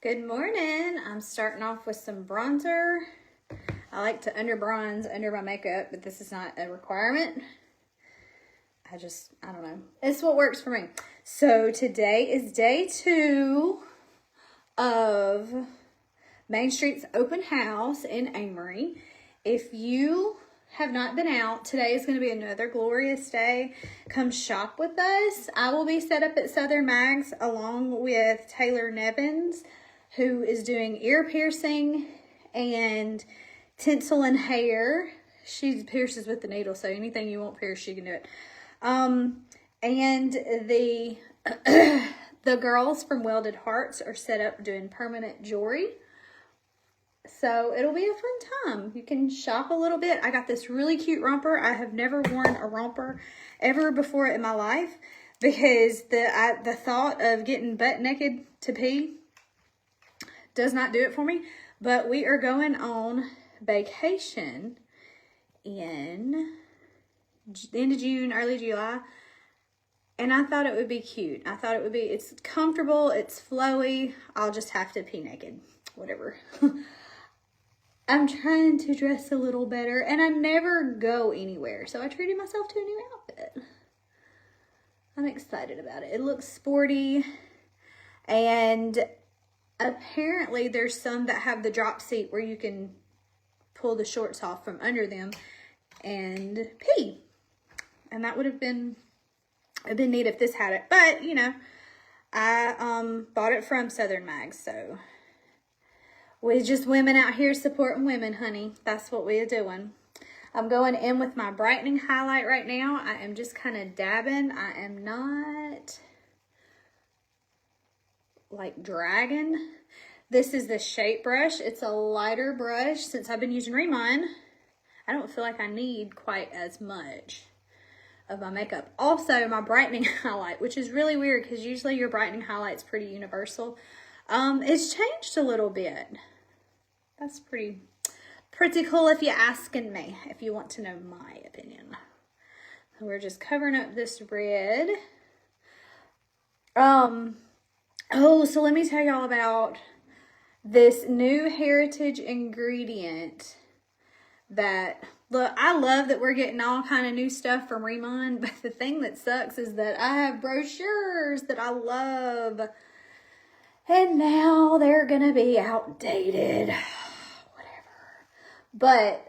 Good morning. I'm starting off with some bronzer. I like to under bronze under my makeup, but this is not a requirement. I don't know. It's what works for me. So today is day 2 of Main Street's open house in Amory. If you have not been out, today is going to be another glorious day. Come shop with us. I will be set up at Southern Mags along with Taylor Nevins, who is doing ear piercing and tinsel and hair. She pierces with the needle, so anything you want pierced, she can do it. And the the girls from Welded Hearts are set up doing permanent jewelry. So it'll be a fun time. You can shop a little bit. I got this really cute romper. I have never worn a romper ever before in my life because the thought of getting butt naked to pee does not do it for me. But we are going on vacation in the end of June, early July. And I thought it would be cute. I thought it would be, it's comfortable, it's flowy. I'll just have to pee naked. Whatever. I'm trying to dress a little better, and I never go anywhere, so I treated myself to a new outfit. I'm excited about it. It looks sporty, and apparently there's some that have the drop seat where you can pull the shorts off from under them and pee. And that would have been neat if this had it, but you know, I bought it from Southern Mags, so we just women out here supporting women, honey. That's what we're doing. I'm going in with my brightening highlight right now. I am just kind of dabbing. I am not like dragging. This is the shape brush. It's a lighter brush. Since I've been using Remon, I don't feel like I need quite as much of my makeup. Also, my brightening highlight, which is really weird because usually your brightening highlight's pretty universal. It's changed a little bit. That's pretty cool if you're asking me, if you want to know my opinion. So we're just covering up this red. So let me tell y'all about this new heritage ingredient that, look, I love that we're getting all kind of new stuff from Remon, but the thing that sucks is that I have brochures that I love, and now they're gonna be outdated. Whatever. But,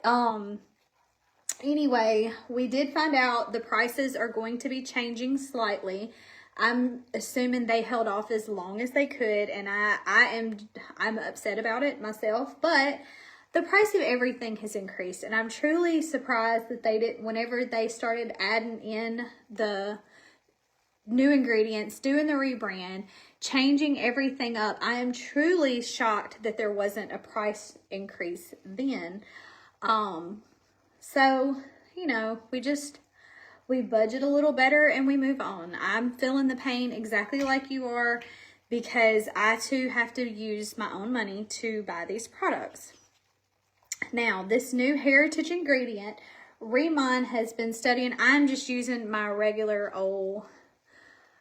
anyway, we did find out the prices are going to be changing slightly. I'm assuming they held off as long as they could, and I'm upset about it myself, but the price of everything has increased, and I'm truly surprised that they didn't, whenever they started adding in the new ingredients, doing the rebrand, changing everything up. I am truly shocked that there wasn't a price increase then. So, you know, we budget a little better and we move on. I'm feeling the pain exactly like you are because I too have to use my own money to buy these products. Now, this new heritage ingredient, Remon has been studying. I'm just using my regular old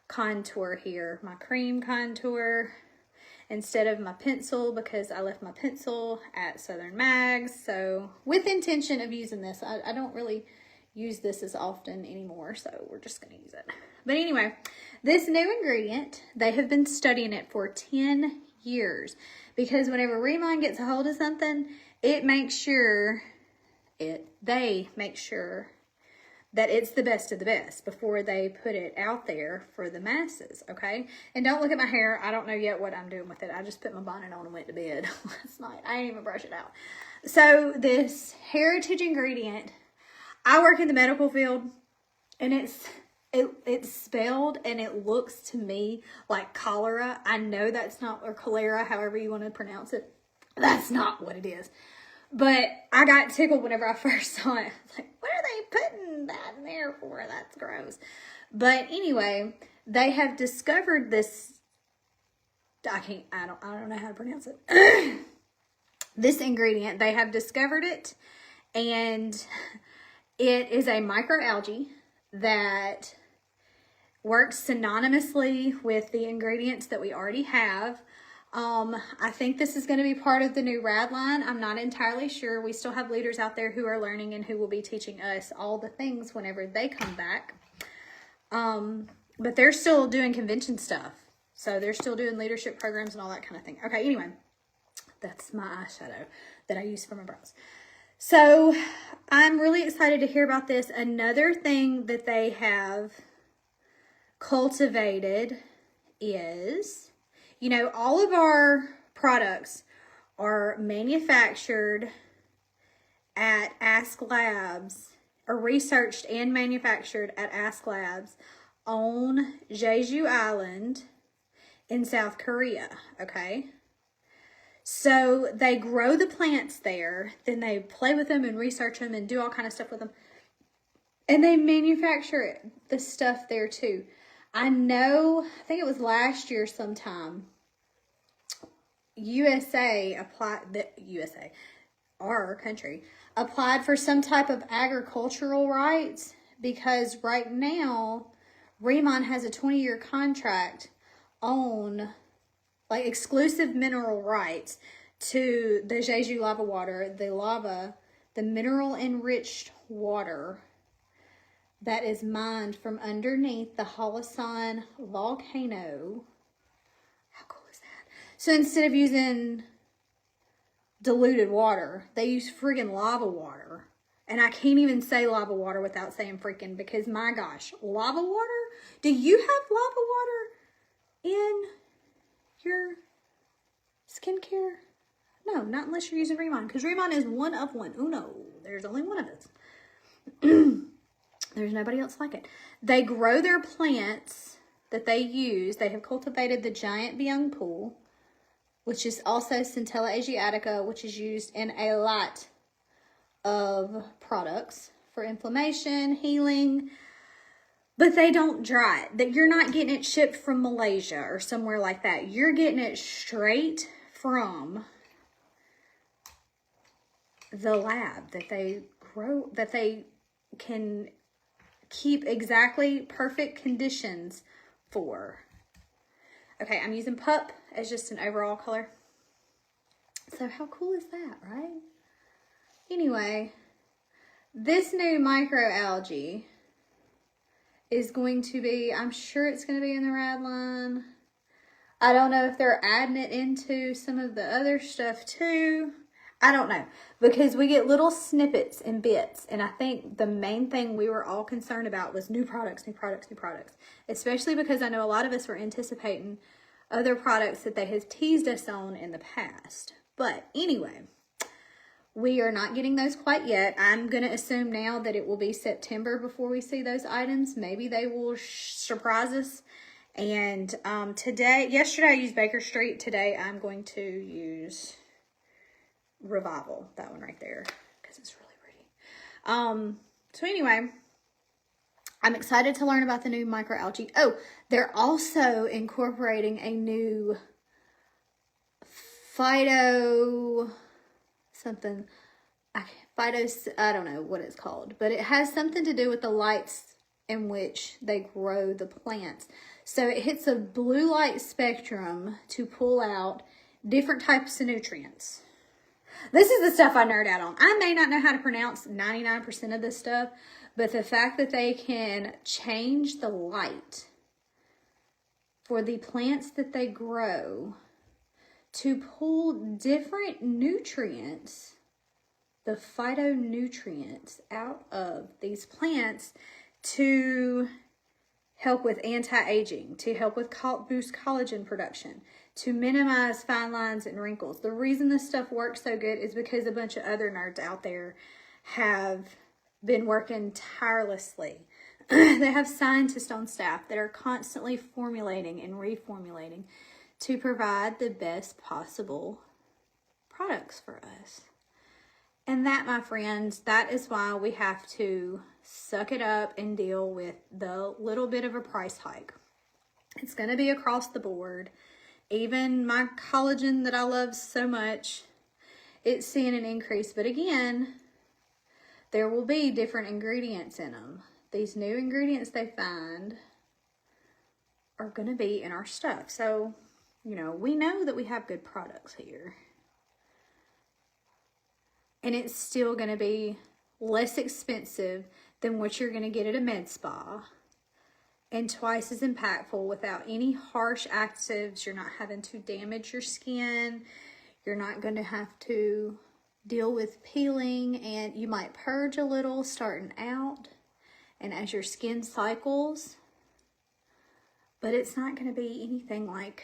contour here, my cream contour, instead of my pencil because I left my pencil at Southern Mags. So with intention of using this, I don't really use this as often anymore, so we're just going to use it. But anyway, this new ingredient, they have been studying it for 10 years because whenever Remon gets a hold of something, they make sure that it's the best of the best before they put it out there for the masses, okay? And don't look at my hair. I don't know yet what I'm doing with it. I just put my bonnet on and went to bed last night. I didn't even brush it out. So this heritage ingredient, I work in the medical field, and it's spelled and it looks to me like cholera. I know that's not, or cholera, however you want to pronounce it. That's not what it is. But I got tickled whenever I first saw it. I was like, what are they putting that in there for? That's gross. But anyway, they have discovered this, I don't know how to pronounce it. This ingredient, they have discovered it, and it is a microalgae that works synonymously with the ingredients that we already have. I think this is going to be part of the new rad line. I'm not entirely sure. We still have leaders out there who are learning and who will be teaching us all the things whenever they come back. But they're still doing convention stuff. So they're still doing leadership programs and all that kind of thing. Okay, anyway, that's my eyeshadow that I use for my brows. So I'm really excited to hear about this. Another thing that they have cultivated is, you know, all of our products are manufactured at Ask Labs, or researched and manufactured at Ask Labs on Jeju Island in South Korea, okay? So they grow the plants there, then they play with them and research them and do all kind of stuff with them. And they manufacture the stuff there too. I know, I think it was last year sometime, our country, applied for some type of agricultural rights because right now, Remon has a 20-year contract on like exclusive mineral rights to the Jeju lava water, the mineral enriched water that is mined from underneath the Halasan volcano. How cool is that? So instead of using diluted water, they use friggin' lava water. And I can't even say lava water without saying freaking, because my gosh, lava water? Do you have lava water in your skincare? No, not unless you're using Remon, because Remon is one of one. Uno. There's only one of us. There's nobody else like it. They grow their plants that they use. They have cultivated the giant byung pool, which is also Centella Asiatica, which is used in a lot of products for inflammation, healing, but they don't dry it. That you're not getting it shipped from Malaysia or somewhere like that. You're getting it straight from the lab that they grow, that they can keep exactly perfect conditions for. Okay, I'm using Pup as just an overall color. So how cool is that, right? Anyway, this new microalgae is going to be, I'm sure it's going to be in the rad line. I don't know if they're adding it into some of the other stuff too. I don't know, because we get little snippets and bits, and I think the main thing we were all concerned about was new products, especially because I know a lot of us were anticipating other products that they have teased us on in the past. But anyway, we are not getting those quite yet. I'm going to assume now that it will be September before we see those items. Maybe they will surprise us. And yesterday I used Baker Street. Today I'm going to use Revival, that one right there, because it's really pretty. So anyway, I'm excited to learn about the new microalgae. Oh, they're also incorporating a new I don't know what it's called, but it has something to do with the lights in which they grow the plants. So it hits a blue light spectrum to pull out different types of nutrients. This is the stuff I nerd out on. I may not know how to pronounce 99% of this stuff, but the fact that they can change the light for the plants that they grow to pull different nutrients, the phytonutrients, out of these plants to help with anti-aging, to help with boost collagen production, to minimize fine lines and wrinkles. The reason this stuff works so good is because a bunch of other nerds out there have been working tirelessly. They have scientists on staff that are constantly formulating and reformulating to provide the best possible products for us. And that, my friends, that is why we have to suck it up and deal with the little bit of a price hike. It's going to be across the board. Even my collagen that I love so much, it's seeing an increase. But again, there will be different ingredients in them. These new ingredients they find are going to be in our stuff. So You know, we know that we have good products here. And it's still going to be less expensive than what you're going to get at a med spa. And twice as impactful without any harsh actives. You're not having to damage your skin. You're not going to have to deal with peeling. And you might purge a little starting out. And as your skin cycles. But it's not going to be anything like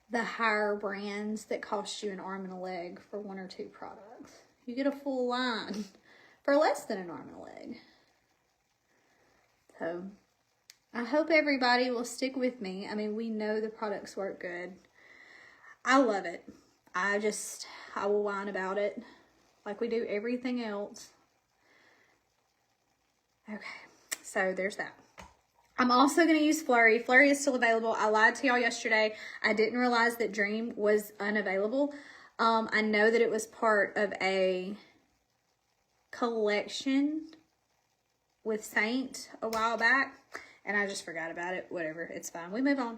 the higher brands that cost you an arm and a leg for 1 or 2 products. You get a full line for less than an arm and a leg. So, I hope everybody will stick with me. I mean, we know the products work good. I love it. I will whine about it like we do everything else. Okay, so there's that. I'm also going to use Flurry. Flurry is still available. I lied to y'all yesterday. I didn't realize that Dream was unavailable. I know that it was part of a collection with Seint a while back, and I just forgot about it. Whatever, it's fine. We move on.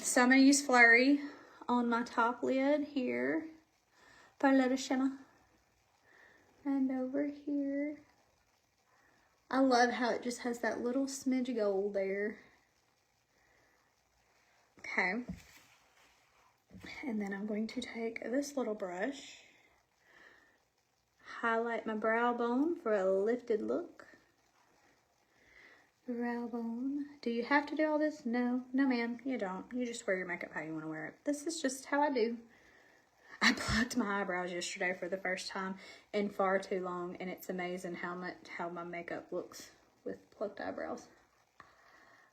So I'm going to use Flurry on my top lid here for a little shimmer. And over here. I love how it just has that little smidge of gold there. Okay. And then I'm going to take this little brush, highlight my brow bone for a lifted look. Brow bone. Do you have to do all this? No. No, ma'am. You don't. You just wear your makeup how you want to wear it. This is just how I do. I plucked my eyebrows yesterday for the first time in far too long, and it's amazing how my makeup looks with plucked eyebrows.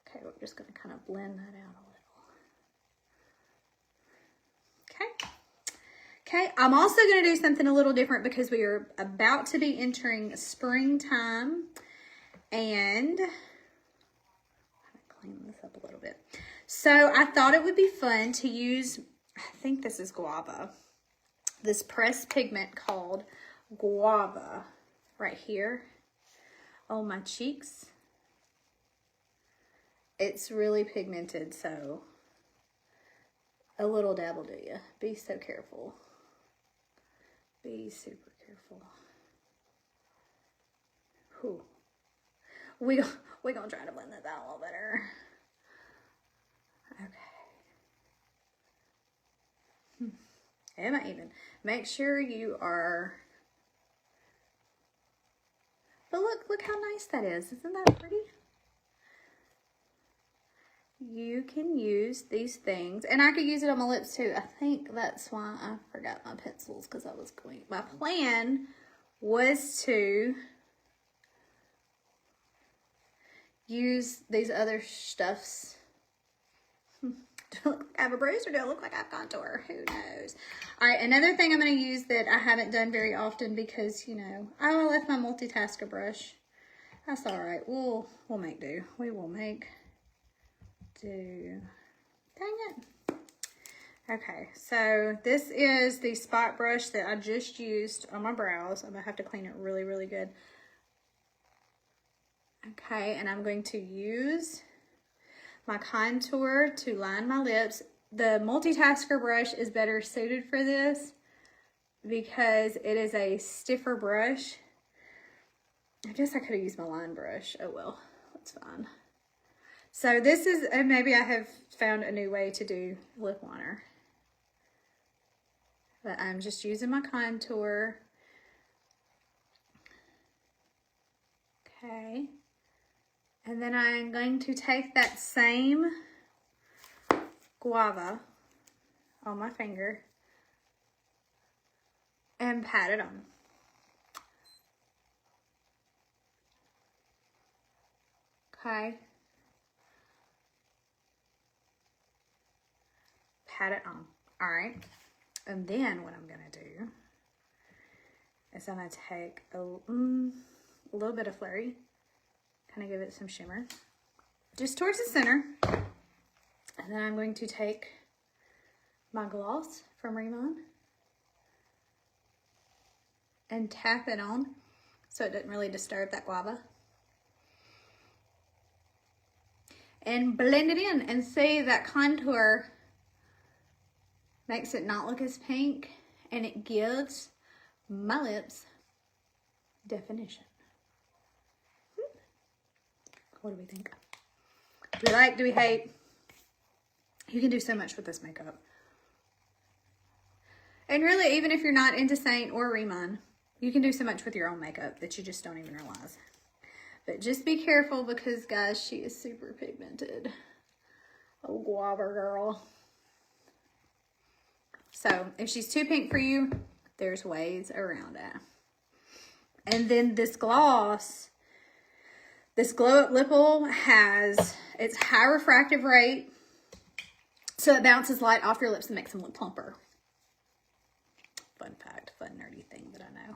Okay, we're just going to kind of blend that out a little. Okay. Okay, I'm also going to do something a little different because we are about to be entering springtime, and I'm going to clean this up a little bit. So I thought it would be fun to use, I think this is guava. This pressed pigment called Guava right here on my cheeks. It's really pigmented, so a little dab will do you. Be so careful. Be super careful. Whew. We're gonna try to blend that out a little better. Okay. Am I even? Make sure you are. But look how nice that is. Isn't that pretty? You can use these things, and I could use it on my lips too. I think that's why I forgot my pencils, because I was going. My plan was to use these other stuffs. Do I look like I have a bruise, or do I look like I have contour? Who knows? All right, another thing I'm going to use that I haven't done very often because, you know, I left my multitasker brush. That's all right. We'll make do. We will make do. Dang it. Okay, so this is the spot brush that I just used on my brows. I'm going to have to clean it really, really good. Okay, and I'm going to use my contour to line my lips. The multitasker brush is better suited for this because it is a stiffer brush. I guess I could have used my line brush. Oh well, that's fine. So this is, and maybe I have found a new way to do lip liner. But I'm just using my contour. Okay. And then I'm going to take that same guava on my finger and pat it on. Okay. Pat it on. All right. And then what I'm going to do is I'm going to take a little bit of Flurry. Kind of give it some shimmer. Just towards the center. And then I'm going to take my gloss from Remon and tap it on so it doesn't really disturb that guava. and blend it in, and see that contour makes it not look as pink, and it gives my lips definition. What do we think? Do we like? Do we hate? You can do so much with this makeup. And really, even if you're not into Seint or Rimmel, you can do so much with your own makeup that you just don't even realize. But just be careful because, guys, she is super pigmented. Oh, guava girl. So, if she's too pink for you, there's ways around it. And then this gloss, this Glow Up Lip Oil has its high refractive rate, so it bounces light off your lips and makes them look plumper. Fun fact, fun nerdy thing that I know.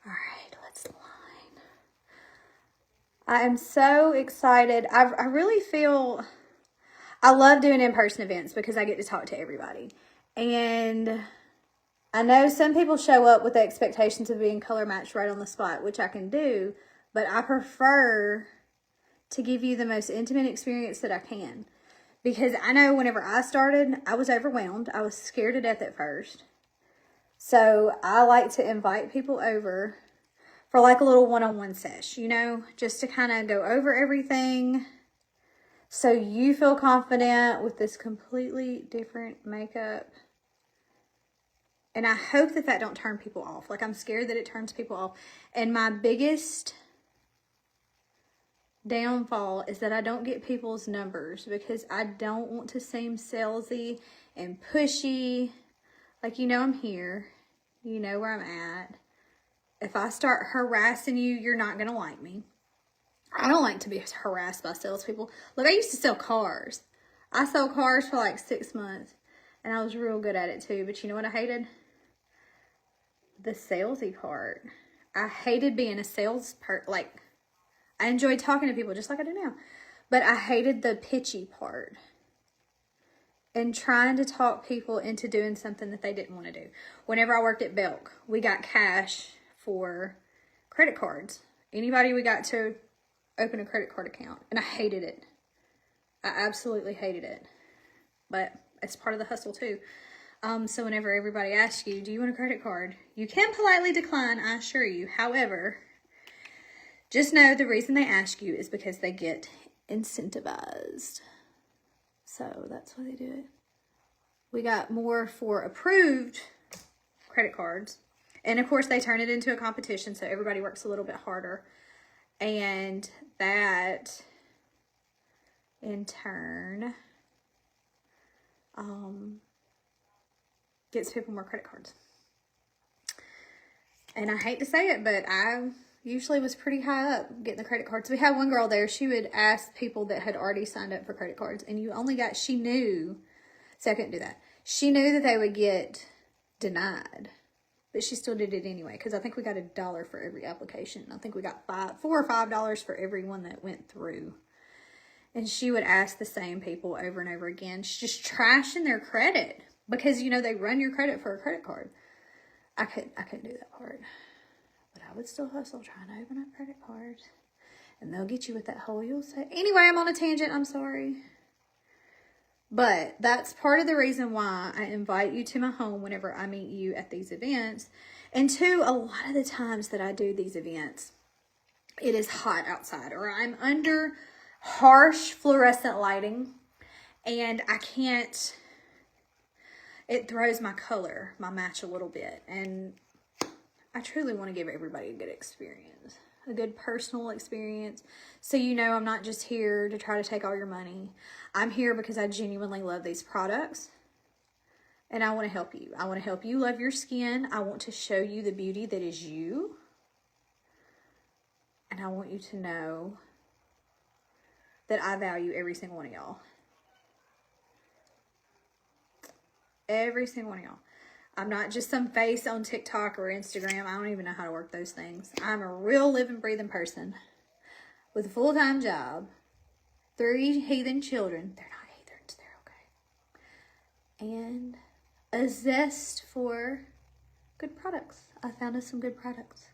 All right, let's line. I am so excited. I really feel, I love doing in-person events because I get to talk to everybody. And I know some people show up with the expectations of being color matched right on the spot, which I can do, but I prefer to give you the most intimate experience that I can. Because I know whenever I started, I was overwhelmed. I was scared to death at first. So I like to invite people over for like a little one-on-one sesh, you know, just to kind of go over everything so you feel confident with this completely different makeup. And I hope that that don't turn people off. Like, I'm scared that it turns people off. And my biggest downfall is that I don't get people's numbers because I don't want to seem salesy and pushy. Like, you know I'm here. You know where I'm at. If I start harassing you, you're not going to like me. I don't like to be harassed by salespeople. Look, I used to sell cars. I sold cars for like 6 months. And I was real good at it too. But you know what I hated? The salesy part. I hated being a sales like, I enjoyed talking to people just like I do now. But I hated the pitchy part. And trying to talk people into doing something that they didn't want to do. Whenever I worked at Belk, we got cash for credit cards. Anybody we got to open a credit card account. And I hated it. I absolutely hated it. But it's part of the hustle too. So whenever everybody asks you, do you want a credit card? You can politely decline, I assure you. However, just know the reason they ask you is because they get incentivized. So that's why they do it. We got more for approved credit cards. And of course they turn it into a competition, so everybody works a little bit harder. And that in turn gets people more credit cards. And I hate to say it, but I usually was pretty high up getting the credit cards. We had one girl there, she would ask people that had already signed up for credit cards, and you only got, she knew, so I couldn't do that. She knew that they would get denied, but she still did it anyway, because I think we got $1 for every application. I think we got $4 or $5 for every one that went through. And she would ask the same people over and over again. She's just trashing their credit because, you know, they run your credit for a credit card. I couldn't do that part. But I would still hustle trying to open up credit cards. And they'll get you with that whole, you'll say, anyway, I'm on a tangent. I'm sorry. But that's part of the reason why I invite you to my home whenever I meet you at these events. And two, a lot of the times that I do these events, it is hot outside or I'm under harsh fluorescent lighting and I can't, it throws my color, my match a little bit. And I truly want to give everybody a good experience, a good personal experience. So, you know, I'm not just here to try to take all your money. I'm here because I genuinely love these products and I want to help you. I want to help you love your skin. I want to show you the beauty that is you. And I want you to know that I value every single one of y'all. Every single one of y'all. I'm not just some face on TikTok or Instagram. I don't even know how to work those things. I'm a real living, breathing person with a full-time job, 3 heathen children. They're not heathens, they're okay. And a zest for good products. I found us some good products.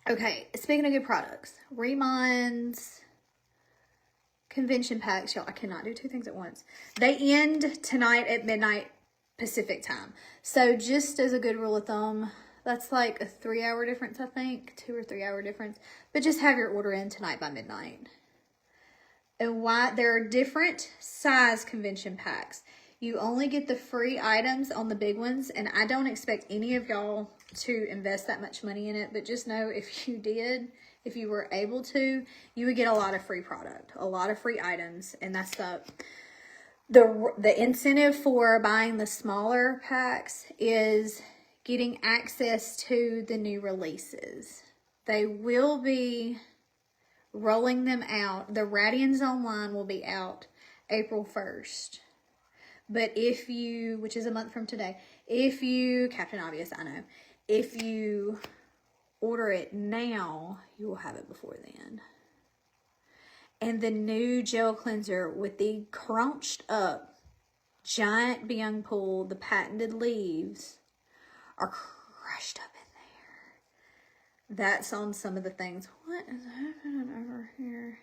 Okay, speaking of good products, Riemann's convention packs. Y'all, I cannot do two things at once. They end tonight at midnight Pacific time. So just as a good rule of thumb, that's like a 3-hour difference, I think. 2 or 3 hour difference. But just have your order in tonight by midnight. And why there are different size convention packs. You only get the free items on the big ones. And I don't expect any of y'all to invest that much money in it. But just know if you did, if you were able to, you would get a lot of free product. A lot of free items. And that's the incentive for buying the smaller packs is getting access to the new releases. They will be rolling them out. The Radians Online will be out April 1st. But if you, which is a month from today, if you, Captain Obvious, I know, if you order it now, you will have it before then. And the new gel cleanser with the crunched up giant Byung Pool, the patented leaves are crushed up in there. That's on some of the things. What is happening over here?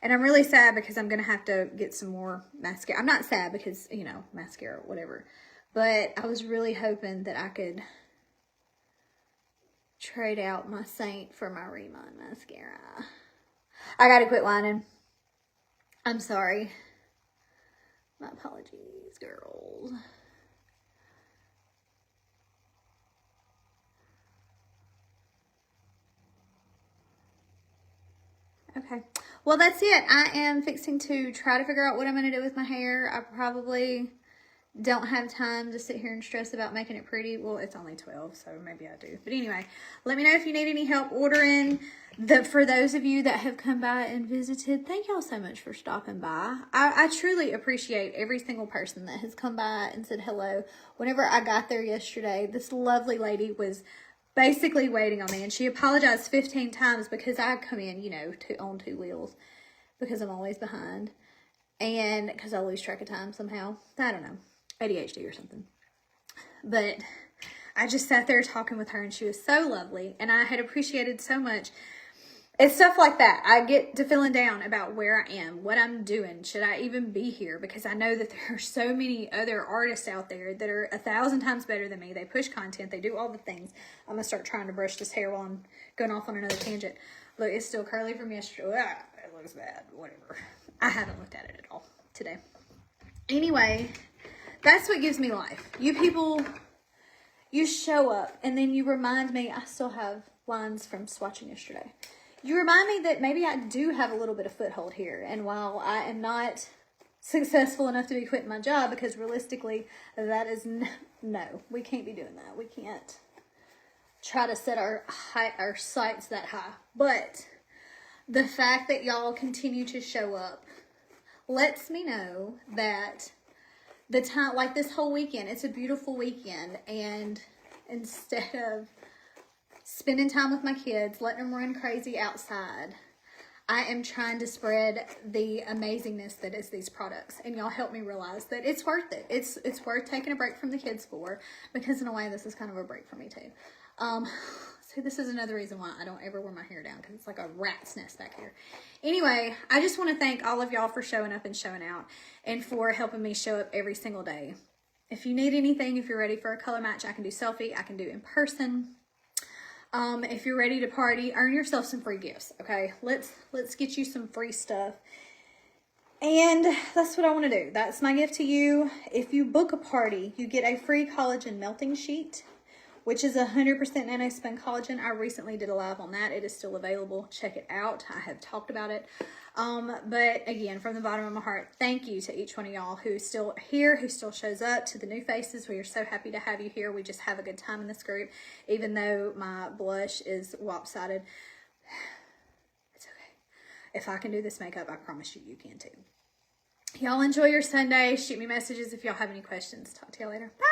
And I'm really sad because I'm going to have to get some more mascara. I'm not sad because, you know, mascara, whatever. But I was really hoping that I could trade out my Seint for my Remon mascara. I got to quit whining. I'm sorry. My apologies, girls. Okay, well, that's it. I am fixing to try to figure out what I'm going to do with my hair. I probably don't have time to sit here and stress about making it pretty. Well, it's only 12, so maybe I do. But anyway, let me know if you need any help ordering. For those of you that have come by and visited, thank y'all so much for stopping by. I truly appreciate every single person that has come by and said hello. Whenever I got there yesterday, this lovely lady was basically waiting on me, and she apologized 15 times because I come in, you know, on 2 wheels because I'm always behind, and because I lose track of time somehow. I don't know, ADHD or something. But I just sat there talking with her, and she was so lovely, and I had appreciated so much. It's stuff like that. I get to feeling down about where I am, what I'm doing. Should I even be here? Because I know that there are so many other artists out there that are 1,000 times better than me. They push content. They do all the things. I'm going to start trying to brush this hair while I'm going off on another tangent. Look, it's still curly from yesterday. Ah, it looks bad. Whatever. I haven't looked at it at all today. Anyway, that's what gives me life. You people, you show up, and then you remind me. I still have lines from swatching yesterday. You remind me that maybe I do have a little bit of foothold here. And while I am not successful enough to be quitting my job, because realistically, that is no, we can't be doing that. We can't try to set our sights that high. But the fact that y'all continue to show up lets me know that the time, like this whole weekend, it's a beautiful weekend. And instead of spending time with my kids, letting them run crazy outside, I am trying to spread the amazingness that is these products. And y'all help me realize that it's worth it. It's worth taking a break from the kids for, because in a way, this is kind of a break for me too. So this is another reason why I don't ever wear my hair down, because it's like a rat's nest back here. Anyway, I just want to thank all of y'all for showing up and showing out, and for helping me show up every single day. If you need anything, if you're ready for a color match, I can do selfie, I can do in person. If you're ready to party, earn yourself some free gifts, okay? Let's get you some free stuff. And that's what I want to do. That's my gift to you. If you book a party, you get a free collagen melting sheet, which is 100% nano-spin collagen. I recently did a live on that. It is still available. Check it out. I have talked about it. But again, from the bottom of my heart, thank you to each one of y'all who's still here, who still shows up. To the new faces, we are so happy to have you here. We just have a good time in this group, even though my blush is lopsided. It's okay. If I can do this makeup, I promise you, you can too. Y'all enjoy your Sunday. Shoot me messages if y'all have any questions. Talk to y'all later. Bye.